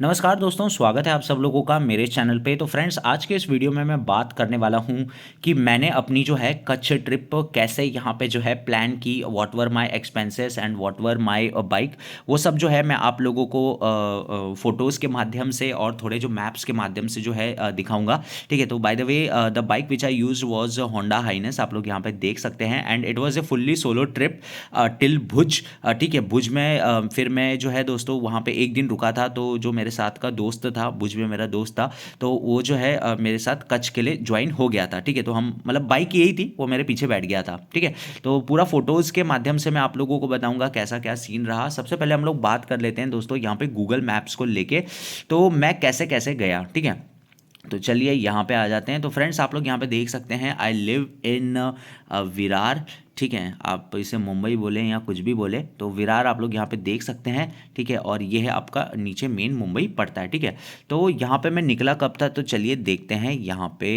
नमस्कार दोस्तों, स्वागत है आप सब लोगों का मेरे चैनल पे। तो फ्रेंड्स, आज के इस वीडियो में मैं बात करने वाला हूँ कि मैंने अपनी जो है कच्छ ट्रिप कैसे यहाँ पे जो है प्लान की। What were my expenses and what were my bike, वो सब जो है मैं आप लोगों को फोटोज़ के माध्यम से और थोड़े जो मैप्स के माध्यम से जो है दिखाऊंगा। ठीक है, तो by the way the bike which I use was Honda H'ness, आप लोग यहाँ पे देख सकते हैं। And it was a fully solo trip till Bhuj. ठीक है, भुज में फिर मैं जो है दोस्तों वहाँ पे एक दिन रुका था। तो जो मेरे साथ का दोस्त था, भुज में मेरा दोस्त था, तो वो जो है मेरे साथ कच्छ के लिए ज्वाइन हो गया था। ठीक है, तो हम मतलब बाइक यही थी, वो मेरे पीछे बैठ गया था। ठीक है, तो पूरा फोटोज़ के माध्यम से मैं आप लोगों को बताऊंगा कैसा क्या सीन रहा। सबसे पहले हम लोग बात कर लेते हैं दोस्तों यहाँ पे गूगल मैप्स को लेके, तो मैं कैसे कैसे गया। ठीक है, तो चलिए यहाँ पे आ जाते हैं। तो फ्रेंड्स, आप लोग यहाँ पे देख सकते हैं आई लिव इन विरार। ठीक है, आप इसे मुंबई बोलें या कुछ भी बोले, तो विरार आप लोग यहाँ पे देख सकते हैं। ठीक है, और ये है आपका नीचे मेन मुंबई पड़ता है। ठीक है, तो यहाँ पे मैं निकला कब था, तो चलिए देखते हैं। यहाँ पे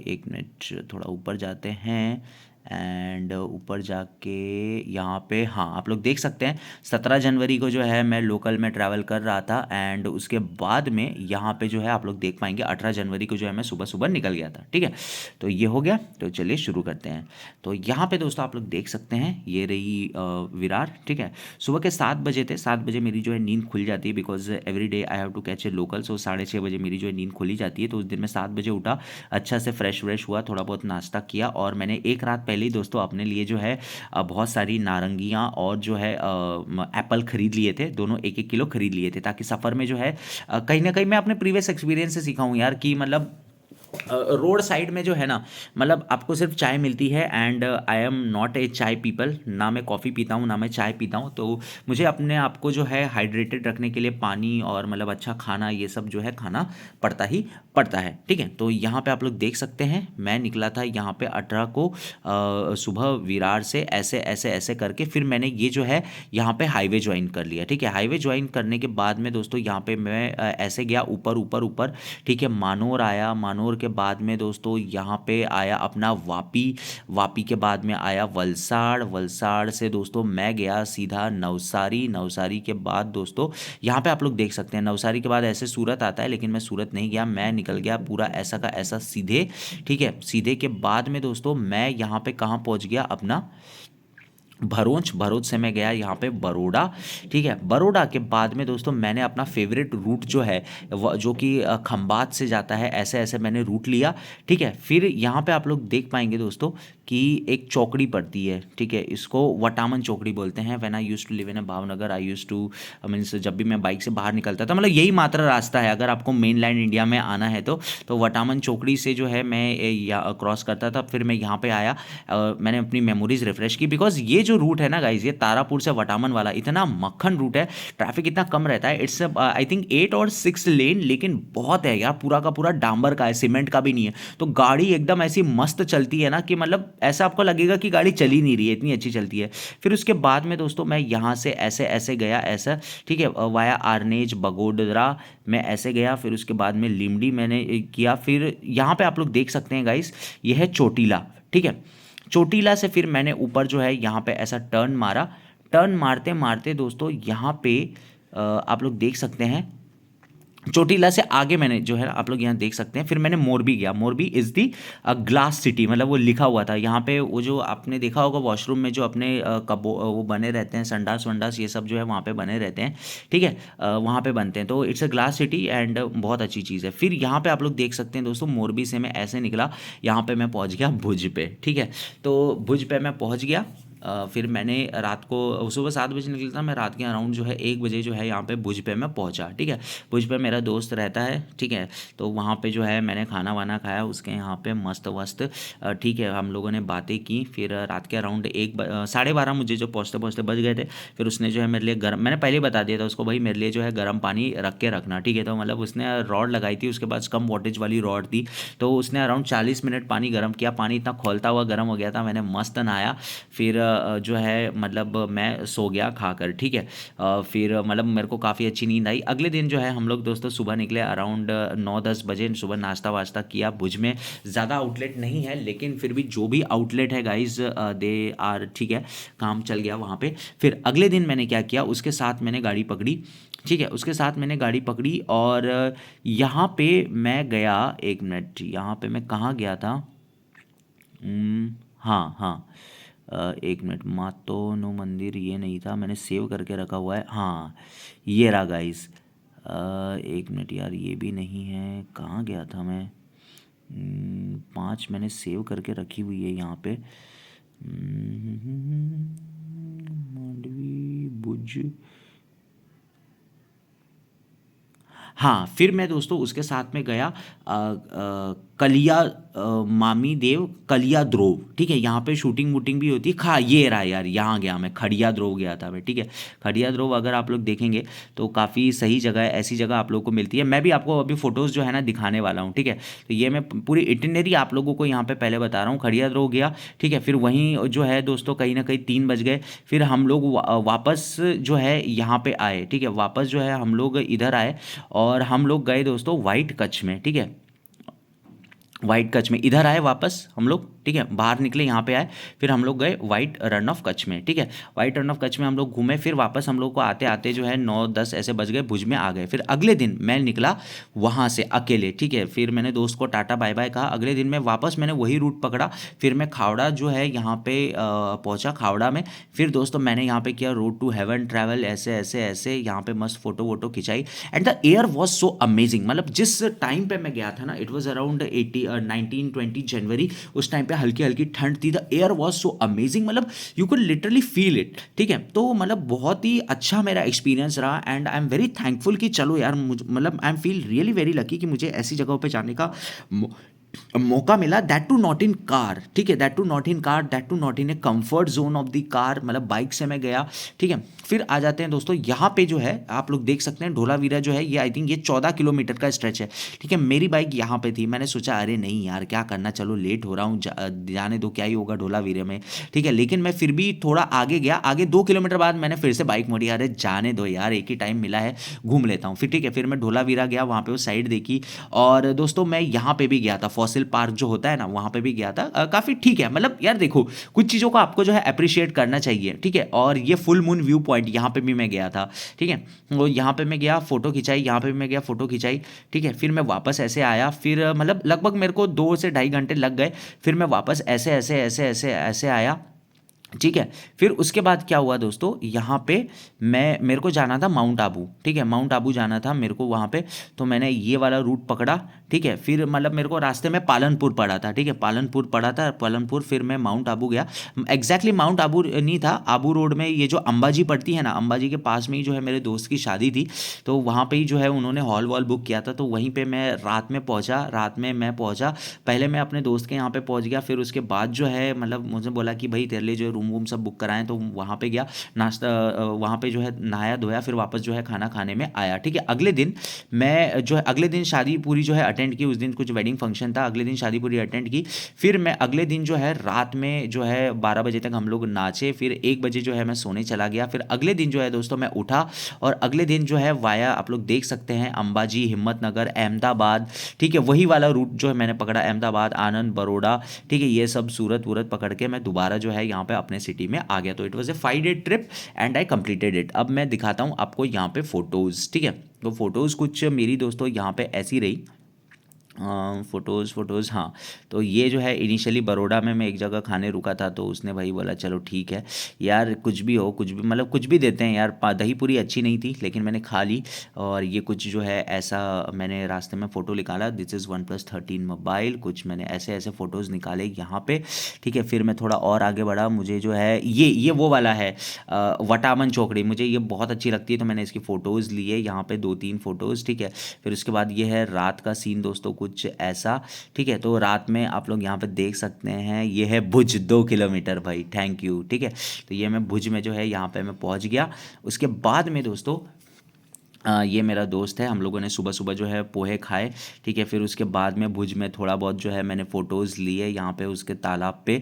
एक मिनट, थोड़ा ऊपर जाते हैं एंड ऊपर जाके यहाँ पे, हाँ आप लोग देख सकते हैं 17 जनवरी को जो है मैं लोकल में ट्रैवल कर रहा था। एंड उसके बाद में यहाँ पे जो है आप लोग देख पाएंगे 18 जनवरी को जो है मैं सुबह सुबह निकल गया था। ठीक है, तो ये हो गया। तो चलिए शुरू करते हैं। तो यहाँ पे दोस्तों आप लोग देख सकते हैं, ये रही विरार। ठीक है, सुबह के 7 बजे थे। 7 बजे मेरी जो है नींद खुल जाती है, because every day I have to catch a local. So 6:30 बजे मेरी जो है नींद खुली जाती है। तो उस दिन मैं 7 बजे उठा, अच्छा से फ्रेश व्रेश हुआ, थोड़ा बहुत नाश्ता किया, और मैंने एक रात पहले ही दोस्तों अपने लिए जो है बहुत सारी नारंगियाँ और जो है एप्पल खरीद लिए थे। दोनों 1-1 किलो खरीद लिए थे, ताकि सफ़र में जो है कहीं ना कहीं मैं अपने प्रीवियस एक्सपीरियंस से सीखा हूँ यार, कि मतलब रोड साइड में जो है ना, मतलब आपको सिर्फ चाय मिलती है। And I am not a चाय पीपल, ना मैं कॉफ़ी पीता हूँ ना मैं चाय पीता हूँ। तो मुझे अपने आप को जो है हाइड्रेटेड रखने के लिए पानी और मतलब अच्छा खाना, ये सब जो है खाना पड़ता ही पड़ता है। ठीक है, तो यहाँ पे आप लोग देख सकते हैं मैं निकला था यहाँ पे 18 को सुबह विरार से, ऐसे ऐसे ऐसे करके फिर मैंने ये जो है यहाँ पे हाईवे ज्वाइन कर लिया। ठीक है, हाईवे ज्वाइन करने के बाद में दोस्तों यहाँ पे मैं ऐसे गया ऊपर ऊपर ऊपर। ठीक है, मानोर आया, मानोर के बाद में दोस्तों यहाँ पे आया अपना वापी, वापी के बाद में आया वलसाड़, वलसाड़ से दोस्तों मैं गया सीधा नवसारी, नवसारी के बाद दोस्तों यहाँ पे आप लोग देख सकते हैं नवसारी के बाद ऐसे सूरत आता है, लेकिन मैं सूरत नहीं गया, मैं निकल गया पूरा ऐसा का ऐसा सीधे। ठीक है, सीधे के बाद में दोस्तों मैं यहाँ पे कहाँ पहुँच गया, अपना भरूच, भरूच से मैं गया यहाँ पे बड़ौदा। ठीक है, बड़ौदा के बाद में दोस्तों मैंने अपना फेवरेट रूट जो है जो कि खंबात से जाता है, ऐसे ऐसे मैंने रूट लिया। ठीक है, फिर यहाँ पे आप लोग देख पाएंगे दोस्तों कि एक चौकड़ी पड़ती है। ठीक है, इसको वटामन चौकड़ी बोलते हैं। When I used to live in a Bhavnagar, I used to means जब भी मैं बाइक से बाहर निकलता था, मतलब यही मात्र रास्ता है अगर आपको मेन लाइन इंडिया में आना है तो वटामन चौकड़ी से जो है मैं क्रॉस करता था। फिर मैं यहाँ पे आया, मैंने अपनी मेमोरीज रिफ्रेश की, बिकॉज ये जो रूट है ना गाइज, ये तारापुर से वटामन वाला इतना मक्खन रूट है, ट्रैफिक इतना कम रहता है। इट्स आई थिंक 8 और 6 लेन, लेकिन बहुत है यार, पूरा का पूरा डांबर का है, सीमेंट का भी नहीं है। तो गाड़ी एकदम ऐसी मस्त चलती है ना, कि मतलब ऐसा आपको लगेगा कि गाड़ी चली नहीं रही है, इतनी अच्छी चलती है। फिर उसके बाद में दोस्तों मैं यहाँ से ऐसे ऐसे गया, ऐसा ठीक है, वाया आर्नेज, बगोदरा मैं ऐसे गया। फिर उसके बाद में लिमडी मैंने किया। फिर यहाँ पे आप लोग देख सकते हैं गाइस, ये है चोटीला। ठीक है, चोटीला से फिर मैंने ऊपर जो है यहाँ पे ऐसा टर्न मारा। टर्न मारते मारते दोस्तों यहाँ पे आप लोग देख सकते हैं, चोटीला से आगे मैंने जो है आप लोग यहाँ देख सकते हैं, फिर मैंने मोरबी गया। Morbi is the glass city, मतलब वो लिखा हुआ था यहाँ पे। वो जो आपने देखा होगा वॉशरूम में जो अपने कबो वो बने रहते हैं, संडास वंडास ये सब जो है वहाँ पे बने रहते हैं। ठीक है, वहाँ पे बनते हैं। तो it's a glass city and बहुत अच्छी चीज़ है। फिर यहाँ पे आप लोग देख सकते हैं दोस्तों, मोरबी से मैं ऐसे निकला, यहाँ पे मैं पहुँच गया भुज पे। ठीक है, तो भुज पे मैं पहुँच गया। फिर मैंने रात को सुबह 7 बजे निकला था, मैं रात के अराउंड जो है 1 बजे जो है यहाँ पे भुज पे मैं पहुँचा। ठीक है, भुज पे मेरा दोस्त रहता है। ठीक है, तो वहाँ पे जो है मैंने खाना वाना खाया उसके यहाँ पे मस्त वस्त। ठीक है, हम लोगों ने बातें की। फिर रात के अराउंड 12:30 मुझे जो पहुँचते पहुँचते बज गए थे। फिर उसने जो है मेरे लिए गर्म, मैंने पहले ही बता दिया था उसको, भाई मेरे लिए जो है गर्म पानी रख के रखना। ठीक है, तो मतलब उसने रॉड लगाई थी, उसके बाद कम वोल्टेज वाली रॉड थी। तो उसने अराउंड 40 मिनट पानी गर्म किया, पानी इतना खौलता हुआ गर्म हो गया था, मैंने मस्त नहाया। फिर जो है मतलब मैं सो गया खाकर। ठीक है, फिर मतलब मेरे को काफ़ी अच्छी नींद आई। अगले दिन जो है हम लोग दोस्तों सुबह निकले अराउंड 9-10 बजे। सुबह नाश्ता वाश्ता किया। भुज में ज़्यादा आउटलेट नहीं है, लेकिन फिर भी जो भी आउटलेट है गाइज दे आर, ठीक है, काम चल गया वहाँ पे। फिर अगले दिन मैंने क्या किया, उसके साथ मैंने गाड़ी पकड़ी ठीक है, उसके साथ मैंने गाड़ी पकड़ी और यहाँ पे मैं गया, एक मिनट, यहाँ पे मैं कहाँ गया था? हाँ हाँ, एक मिनट, मातो नो मंदिर ये नहीं था, मैंने सेव करके रखा हुआ है, हाँ ये रहा गाइस। एक मिनट यार, ये भी नहीं है, कहाँ गया था मैं? 5 मैंने सेव करके रखी हुई है यहाँ पे। मांडवी भुज। हाँ, फिर मैं दोस्तों उसके साथ में गया कलिया मामी देव कलिया ध्रुव, ठीक है, यहाँ पे शूटिंग वूटिंग भी होती है। खा ये रहा यार, यहाँ गया मैं, खड़िया ध्रुव गया था मैं, ठीक है। खड़िया ध्रुव अगर आप लोग देखेंगे तो काफ़ी सही जगह है, ऐसी जगह आप लोग को मिलती है। मैं भी आपको अभी फ़ोटोज़ जो है ना दिखाने वाला हूँ, ठीक है। तो ये मैं पूरी इटिनरी आप लोगों को यहाँ पे पहले बता रहा हूँ। खड़िया ध्रुव गया, ठीक है, फिर वहीं जो है दोस्तों कहीं ना कहीं 3 बज गए। फिर हम लोग वापस जो है यहाँ पे आए, ठीक है, वापस जो है हम लोग इधर आए और हम लोग गए दोस्तों वाइट कच्छ में, ठीक है, वाइट कच्छ में इधर आए वापस हम लोग, ठीक है, बाहर निकले यहाँ पे आए, फिर हम लोग गए वाइट रन ऑफ कच्छ में, ठीक है। वाइट रन ऑफ कच्छ में हम लोग घूमे, फिर वापस हम लोग को आते आते जो है 9-10 ऐसे बज गए, भुज में आ गए। फिर अगले दिन मैं निकला वहाँ से अकेले, ठीक है, फिर मैंने दोस्त को टाटा बाय बाय कहा। अगले दिन मैं वापस मैंने वही रूट पकड़ा, फिर मैं खावड़ा जो है यहाँ पे पहुँचा खावड़ा में। फिर दोस्तों मैंने यहाँ पे किया रोड टू हेवन ट्रैवल, ऐसे ऐसे ऐसे यहाँ पे मस्त फोटो वोटो खिंचाई। And the air was so amazing, मतलब जिस टाइम पे मैं गया था ना, इट वॉज अराउंड 19-20 जनवरी। उस टाइम पे हल्की हल्की ठंड थी, the air was so amazing, मतलब you can literally feel it, ठीक है। तो मतलब बहुत ही अच्छा मेरा एक्सपीरियंस रहा and I am very thankful कि चलो यार, मुझे मतलब I am feel really very lucky कि मुझे ऐसी जगहों पे जाने का मौका मिला, that too not in car, ठीक है, that too not in car, that too not in a comfort zone of the car, मतलब बाइक से मैं गया, ठीक है। फिर आ जाते हैं दोस्तों यहाँ पे जो है आप लोग देख सकते हैं ढोलावीरा जो है, ये आई थिंक ये 14 किलोमीटर का स्ट्रेच है, ठीक है। मेरी बाइक यहाँ पे थी, मैंने सोचा अरे नहीं यार क्या करना, चलो लेट हो रहा हूँ, जाने दो, क्या ही होगा ढोलावीरा में, ठीक है। लेकिन मैं फिर भी थोड़ा आगे गया, आगे 2 किलोमीटर बाद मैंने फिर से बाइक मोड़ी, अरे जाने दो यार, एक ही टाइम मिला है, घूम लेता हूँ फिर, ठीक है। फिर मैं ढोलावीरा गया, वहाँ पे वो साइड देखी, और दोस्तों मैं यहाँ पे भी गया था, फॉसिल पार्क जो होता है ना, वहाँ पे भी गया था। काफ़ी ठीक है, मतलब यार देखो कुछ चीज़ों को आपको जो है अप्रिशिएट करना चाहिए, ठीक है। और ये फुल मून व्यू पॉइंट यहाँ पे भी मैं गया था, ठीक है। वो यहाँ पे मैं गया, फोटो खिंचाई, यहाँ पे भी मैं गया, फोटो खिंचाई, ठीक है। फिर मैं वापस ऐसे आया, फिर मतलब लगभग मेरे को 2 से ढाई घंटे लग गए। फिर मैं वापस ऐसे ऐसे ऐसे ऐसे ऐसे आया, ठीक है। फिर उसके बाद क्या हुआ दोस्तों, यहाँ पे मेरे को जाना था माउंट आबू, ठीक है, माउंट आबू जाना था मेरे को वहाँ पे। तो मैंने ये वाला रूट पकड़ा, ठीक है। फिर मतलब मेरे को रास्ते में पालनपुर पड़ा था, ठीक है, पालनपुर पड़ा था, पालनपुर, फिर मैं माउंट आबू गया। एग्जैक्टली माउंट आबू नहीं था, आबू रोड में ये जो अंबाजी पड़ती है ना, अंबाजी के पास में ही जो है मेरे दोस्त की शादी थी, तो वहाँ पे ही जो है उन्होंने हॉल वॉल बुक किया था, तो वहीं पे मैं रात में पहुँचा, रात में मैं पहुँचा, पहले मैं अपने दोस्त के यहाँ पे पहुँच गया, फिर उसके बाद जो है मतलब मुझे बोला कि भाई तेरे लिए जो रूम वूम सब बुक कराएं, तो वहाँ पे गया, नाश्ता वहाँ पे जो है नहाया धोया, फिर वापस जो है खाना खाने में आया, ठीक है। अगले दिन मैं जो है अगले दिन शादी पूरी जो है अटेंड की, उस दिन कुछ वेडिंग फंक्शन था, अगले दिन शादी पूरी अटेंड की। फिर मैं अगले दिन जो है रात में जो है 12 बजे तक हम लोग नाचे, फिर 1 बजे जो है मैं सोने चला गया। फिर अगले दिन जो है दोस्तों मैं उठा, और अगले दिन जो है वाया आप लोग देख सकते हैं अंबाजी, हिम्मतनगर, अहमदाबाद, ठीक है, वही वाला रूट जो है मैंने पकड़ा, अहमदाबाद, आनंद, बड़ौदा, ठीक है, ये सब सूरत वूरत पकड़ के मैं दोबारा जो है यहाँ पे अपने सिटी में आ गया। तो it was A 5 day trip and I completed it. अब मैं दिखाता हूँ आपको यहाँ पे फोटोज़, ठीक है। तो फोटोज़ कुछ मेरी दोस्तों यहाँ पे ऐसी रही, फ़ोटोज़ हाँ। तो ये जो है इनिशियली बड़ौदा में मैं एक जगह खाने रुका था, तो उसने भाई बोला चलो ठीक है यार, कुछ भी हो, कुछ भी मतलब कुछ भी देते हैं यार, दही पूरी अच्छी नहीं थी लेकिन मैंने खा ली। और ये कुछ जो है ऐसा मैंने रास्ते में फ़ोटो निकाला, दिस इज़ OnePlus 13 मोबाइल, कुछ मैंने ऐसे ऐसे फ़ोटोज़ निकाले यहाँ पे, ठीक है। फिर मैं थोड़ा और आगे बढ़ा, मुझे जो है ये वो वाला है वटामन चौकड़ी, मुझे ये बहुत अच्छी लगती है, तो मैंने इसकी फ़ोटोज़ लिए यहाँ पे 2-3 फ़ोटोज़, ठीक है। फिर उसके बाद ये है रात का सीन दोस्तों कुछ ऐसा, ठीक है। तो रात में आप लोग यहाँ पे देख सकते हैं, ये है भुज 2 किलोमीटर भाई, थैंक यू, ठीक है। तो ये मैं भुज में जो है यहाँ पे मैं पहुँच गया। उसके बाद में दोस्तों ये मेरा दोस्त है, हम लोगों ने सुबह सुबह जो है पोहे खाए, ठीक है। फिर उसके बाद में भुज में थोड़ा बहुत जो है मैंने फ़ोटोज़ लिए यहाँ पे उसके तालाब पे।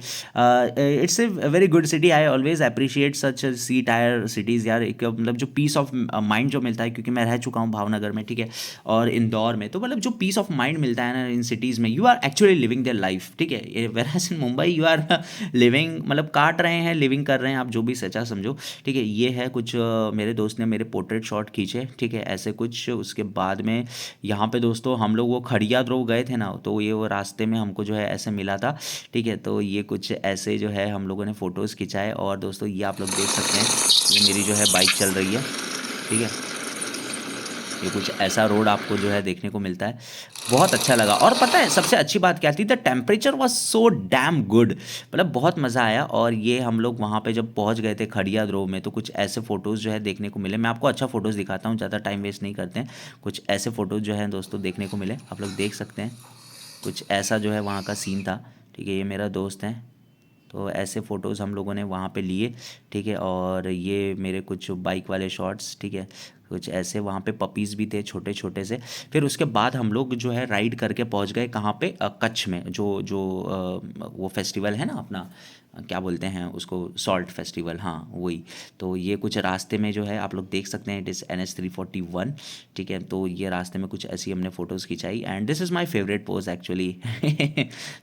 It's a very good city, I always appreciate such C tier cities यार, एक मतलब जो पीस ऑफ माइंड जो मिलता है, क्योंकि मैं रह चुका हूँ भावनगर में, ठीक है, और इंदौर में, तो मतलब जो पीस ऑफ माइंड मिलता है ना इन सिटीज़ में, you are actually living their life, ठीक है। Whereas in Mumbai you are living, मतलब काट रहे हैं, लिविंग कर रहे हैं, आप जो भी सचा समझो, ठीक है। ये है कुछ मेरे दोस्त ने मेरे पोर्ट्रेट शॉट खींचे, ठीक ठीक है, ऐसे कुछ। उसके बाद में यहाँ पे दोस्तों हम लोग वो खड़िया ध्रुव गए थे ना, तो ये वो रास्ते में हमको जो है ऐसे मिला था, ठीक है। तो ये कुछ ऐसे जो है हम लोगों ने फ़ोटोज़ खिंचाए। और दोस्तों ये आप लोग देख सकते हैं, ये मेरी जो है बाइक चल रही है, ठीक है। ये कुछ ऐसा रोड आपको जो है देखने को मिलता है, बहुत अच्छा लगा। और पता है सबसे अच्छी बात क्या थी, the temperature was so damn good, मतलब बहुत मज़ा आया। और ये हम लोग वहाँ पे जब पहुँच गए थे खड़िया ध्रुव में, तो कुछ ऐसे फ़ोटोज़ जो है देखने को मिले। मैं आपको अच्छा फ़ोटोज़ दिखाता हूँ, ज़्यादा टाइम वेस्ट नहीं करते हैं। कुछ ऐसे फ़ोटोज़ जो हैं दोस्तों देखने को मिले, आप लोग देख सकते हैं। कुछ ऐसा जो है वहाँ का सीन था, ठीक है। ये मेरा दोस्त है, तो ऐसे फ़ोटोज़ हम लोगों ने वहाँ पे लिए, ठीक है। और ये मेरे कुछ बाइक वाले शॉट्स, ठीक है। कुछ ऐसे वहाँ पे पपीज़ भी थे छोटे छोटे से। फिर उसके बाद हम लोग जो है राइड करके पहुँच गए कहाँ पे, कच्छ में। जो जो वो फेस्टिवल है ना अपना, क्या बोलते हैं उसको, सॉल्ट फेस्टिवल, हाँ वही। तो ये कुछ रास्ते में जो है आप लोग देख सकते हैं, इट इज़ NH 341, ठीक है। तो ये रास्ते में कुछ ऐसी हमने फ़ोटोज़ खिंचाई, and this is my favourite pose actually.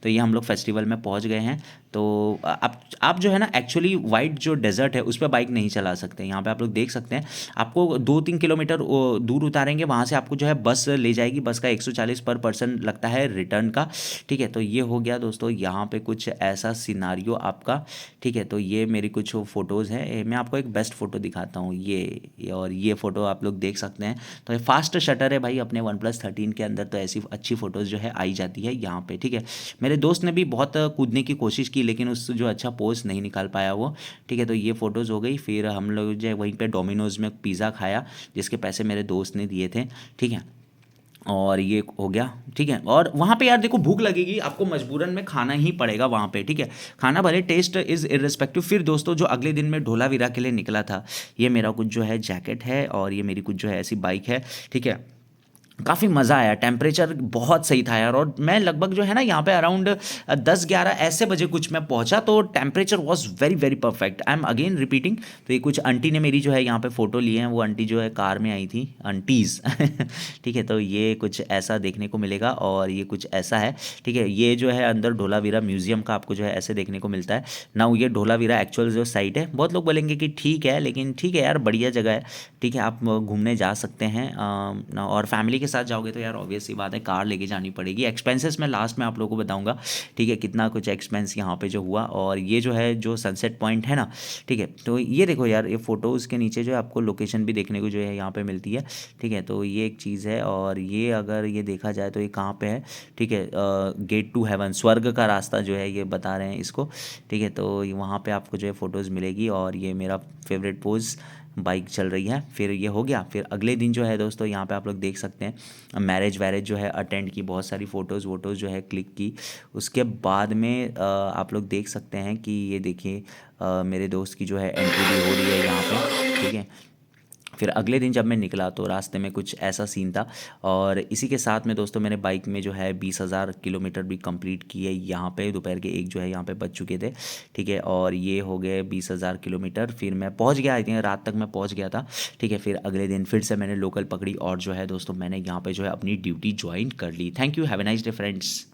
तो ये हम लोग फेस्टिवल में पहुंच गए हैं। तो आप जो है ना एक्चुअली वाइट जो डेजर्ट है उस पर बाइक नहीं चला सकते। यहाँ पे आप लोग देख सकते हैं, आपको 2-3 किलोमीटर दूर उतारेंगे, वहाँ से आपको जो है बस ले जाएगी। बस का 140 पर पर्सन लगता है रिटर्न का, ठीक है। तो ये हो गया दोस्तों यहाँ पे कुछ ऐसा सिनारियो आपका, ठीक है। तो ये मेरी कुछ फ़ोटोज़ हैं, मैं आपको एक बेस्ट फ़ोटो दिखाता हूँ, ये और ये फ़ोटो आप लोग देख सकते हैं। तो ये फास्ट शटर है भाई अपने OnePlus 13 के अंदर, तो ऐसी अच्छी फ़ोटोज़ जो है आई जाती है यहाँ पे, ठीक है। मेरे दोस्त ने भी बहुत कूदने की कोशिश की, लेकिन उस जो अच्छा पोज नहीं निकाल पाया वो, ठीक है। तो ये फ़ोटोज़ हो गई। फिर हम लोग जो है वहीं पे डोमिनोज़ में पिज़्ज़ा खाया, जिसके पैसे मेरे दोस्त ने दिए थे, ठीक है। और ये हो गया, ठीक है। और वहाँ पे यार देखो भूख लगेगी आपको, मजबूरन में खाना ही पड़ेगा वहाँ पे, ठीक है। खाना भले टेस्ट इज़ इर्रिस्पेक्टिव। फिर दोस्तों जो अगले दिन मैं ढोलावीरा के लिए निकला था, ये मेरा कुछ जो है जैकेट है, और ये मेरी कुछ जो है ऐसी बाइक है, ठीक है। काफ़ी मज़ा आया, टेम्परेचर बहुत सही था यार। और मैं लगभग जो है ना यहाँ पे अराउंड 10-11 ऐसे बजे कुछ मैं पहुँचा, तो temperature was very very perfect. I am again repeating. तो ये कुछ आंटी ने मेरी जो है यहाँ पे फ़ोटो लिए हैं, वो आंटी जो है कार में आई थी, आंटीज़। ठीक है, तो ये कुछ ऐसा देखने को मिलेगा, और ये कुछ ऐसा है, ठीक है। ये जो है अंदर ढोलावीरा म्यूज़ियम का आपको जो है ऐसे देखने को मिलता है ना। ये ढोलावीरा एक्चुअल जो साइट है, बहुत लोग बोलेंगे कि ठीक है, लेकिन ठीक है यार, बढ़िया जगह है, ठीक है। आप घूमने जा सकते हैं। और फैमिली के साथ जाओगे तो यार ऑब्वियस सी बात है, कार लेके जानी पड़ेगी। एक्सपेंसेस मैं लास्ट में आप लोगों को बताऊंगा, ठीक है, कितना कुछ एक्सपेंस यहाँ पे जो हुआ। और ये जो है जो सनसेट पॉइंट है ना, ठीक है। तो ये देखो यार, ये फ़ोटोज़ के नीचे जो है आपको लोकेशन भी देखने को जो है यहाँ पे मिलती है, ठीक है। तो ये एक चीज़ है। और ये अगर ये देखा जाए तो ये कहाँ पे है, ठीक है, गेट टू हेवन, स्वर्ग का रास्ता जो है ये बता रहे हैं इसको, ठीक है। तो वहाँ पे आपको जो है फ़ोटोज़ मिलेगी। और ये मेरा फेवरेट पोज, बाइक चल रही है। फिर ये हो गया। फिर अगले दिन जो है दोस्तों यहाँ पे आप लोग देख सकते हैं, मैरिज वैरेज जो है अटेंड की, बहुत सारी फ़ोटोज़ वोटोज़ जो है क्लिक की। उसके बाद में आप लोग देख सकते हैं कि ये देखिए, मेरे दोस्त की जो है एंट्री भी हो रही है यहाँ पे, ठीक है। फिर अगले दिन जब मैं निकला तो रास्ते में कुछ ऐसा सीन था। और इसी के साथ में दोस्तों मैंने बाइक में जो है 20,000 किलोमीटर भी कंप्लीट किए यहाँ पे। दोपहर के 1 जो है यहाँ पे बज चुके थे, ठीक है। और ये हो गए 20,000 किलोमीटर। फिर मैं पहुँच गया, आई थिंक रात तक मैं पहुँच गया था, ठीक है। फिर अगले दिन फिर से मैंने लोकल पकड़ी, और जो है दोस्तों मैंने यहाँ पर जो है अपनी ड्यूटी ज्वाइन कर ली। Thank you, have a nice day friends.